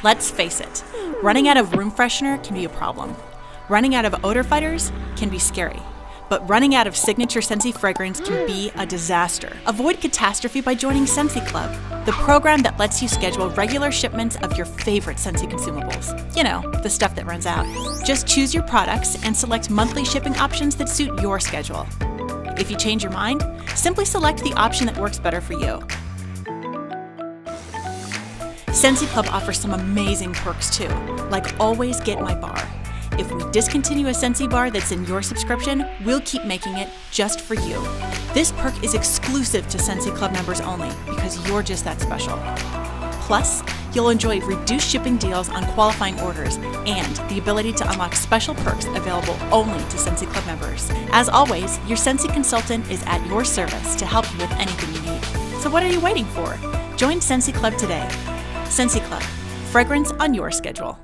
Let's face it, running out of room freshener can be a problem. Running out of odor fighters can be scary. But running out of signature Scentsy fragrance can be a disaster. Avoid catastrophe by joining Scensty Club, the program that lets you schedule regular shipments of your favorite Scentsy consumables. You know, the stuff that runs out. Just choose your products and select monthly shipping options that suit your schedule. If you change your mind, simply select the option that works better for you. Scentsy Club offers some amazing perks too, like always get my bar. If we discontinue a Scentsy bar that's in your subscription, we'll keep making it just for you. This perk is exclusive to Scentsy Club members only because you're just that special. Plus, you'll enjoy reduced shipping deals on qualifying orders and the ability to unlock special perks available only to Scentsy Club members. As always, your Scentsy consultant is at your service to help you with anything you need. So what are you waiting for? Join Scentsy Club today. Scentsy Club, fragrance on your schedule.